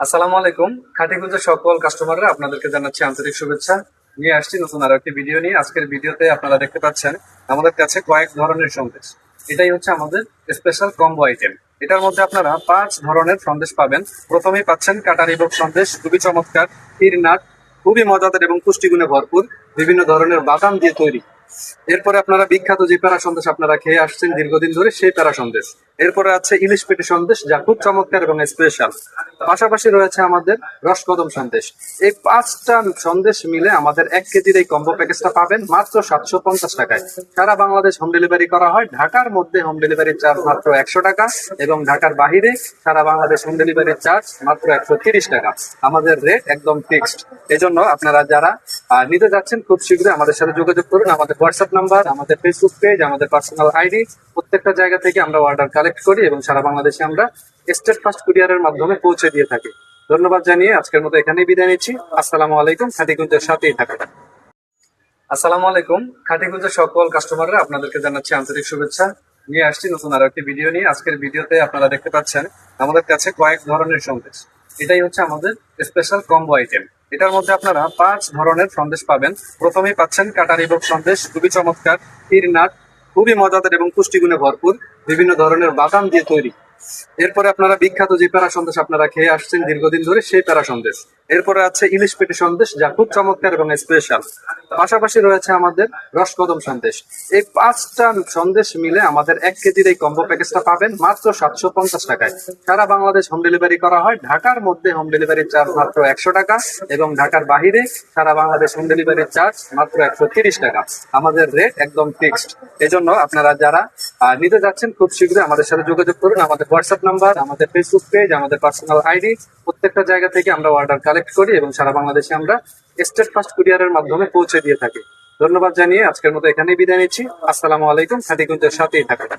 আসসালামু আলাইকুম। খাটিগুঞ্জের সকল কাস্টমাররা আপনাদেরকে জানাচ্ছি আন্তরিক শুভেচ্ছা। নিয়ে আসছি নতুন আরো একটি ভিডিও নিয়ে। আজকের ভিডিওতে আপনারা দেখতে পাচ্ছেন আমাদের কাছে কয়েক ধরনের সন্দেশ। এটাই হচ্ছে আমাদের স্পেশাল কম্বো আইটেম। এটার মধ্যে আপনারা 5 ধরনের সন্দেশ পাবেন। প্রথমেই পাচ্ছেন কাটারি বক সন্দেশ, খুবই চমৎকার, পিরনাট, খুবই মজাদার এবং পুষ্টিগুণে ভরপুর, বিভিন্ন ধরনের বাদাম দিয়ে তৈরি। এরপরে আপনারা বিখ্যাত যে প্যারা সন্দেশ আপনারা খেয়ে আসছেন দীর্ঘদিন ধরে, সেই প্যারা সন্দেশ। এরপরে আছে ইলিশ পেটি সন্দেশ, যা খুব চমৎকার এবং স্পেশাল। পাশাপাশি রয়েছে আমাদের রসকদম সন্দেশ। এই 5টা সন্দেশ মিলে আমাদের 1 কেজির এই কম্বো প্যাকেজটা পাবেন মাত্র 750 টাকায়। সারা বাংলাদেশ হোম ডেলিভারি করা হয়। ঢাকার মধ্যে হোম ডেলিভারি চার্জ মাত্র 100 টাকা এবং ঢাকার বাহিরে সারা বাংলাদেশ হোম ডেলিভারি চার্জ মাত্র 130 টাকা। আমাদের রেট একদম ফিক্সড। এজন্য আপনারা যারা নিতে যাচ্ছেন খুব শীঘ্রই আমাদের সাথে যোগাযোগ করুন। আমাদের হোয়াটসঅ্যাপ নাম্বার, আমাদের ফেসবুক পেজ, আমাদের পার্সোনাল আইডি, প্রত্যেকটা জায়গা থেকে আমরা অর্ডার কালেক্ট করি এবং সারা বাংলাদেশে আমরা স্টেট ফাস্ট কুরিয়ারের মাধ্যমে পৌঁছে দিয়ে থাকি। ধন্যবাদ জানিয়ে আজকের মতো এখানেই বিদায় নিচ্ছি। আসসালামু আলাইকুম। খাটিগুঞ্জের সাথেই থাকুন। আসসালামু আলাইকুম। খাটিগুঞ্জের সকল কাস্টমাররা আপনাদেরকে জানাচ্ছি আন্তরিক শুভেচ্ছা। নিয়ে আসছি নতুন আরো একটি ভিডিও নিয়ে। আজকের ভিডিওতে আপনারা দেখতে পাচ্ছেন আমাদের কাছে কয়েক ধরনের সন্দেশ। এটাই হচ্ছে আমাদের স্পেশাল কম্বো আইটেম। এটার মধ্যে আপনারা 5 ধরনের সন্দেশ পাবেন। প্রথমেই পাচ্ছেন কাটারি বক সন্দেশ, খুবই চমৎকার, পিরনাট, খুবই মজাদার এবং পুষ্টিগুণে ভরপুর, বিভিন্ন ধরনের বাদাম দিয়ে তৈরি। এরপরে আপনারা বিখ্যাত যে প্যারা সন্দেশ আপনারা খেয়ে আসছেন দীর্ঘদিন ধরে, সেই প্যারা সন্দেশ। এরপরে আছে ইলিশ পেটি সন্দেশ, যা খুব চমৎকার এবং স্পেশাল। পাশাপাশি রয়েছে আমাদের রসকদম সন্দেশ। এই 5টা সন্দেশ মিলে আমাদের 1 কেজির এই কম্বো প্যাকেজটা পাবেন মাত্র 750 টাকায়। সারা বাংলাদেশ হোম ডেলিভারি করা হয়। ঢাকার মধ্যে হোম ডেলিভারি চার্জ মাত্র 100 টাকা এবং ঢাকার বাহিরে সারা বাংলাদেশ হোম ডেলিভারি চার্জ মাত্র 130 টাকা। আমাদের রেট একদম ফিক্সড। এজন্য আপনারা যারা নিতে যাচ্ছেন খুব শীঘ্রই আমাদের সাথে যোগাযোগ করুন। আমাদের হোয়াটসঅ্যাপ নাম্বার, আমাদের ফেসবুক পেজ, আমাদের পার্সোনাল আইডি, প্রত্যেকটা জায়গা থেকে আমরা অর্ডার কালেক্ট করি এবং সারা বাংলাদেশে আমরা স্টেট ফাস্ট কুরিয়ারের মাধ্যমে পৌঁছে দিয়ে থাকি। ধন্যবাদ জানিয়ে আজকের মতো এখানেই বিদায় নিচ্ছি। আসসালামু আলাইকুম। খাটিগুঞ্জের সাথেই থাকুন।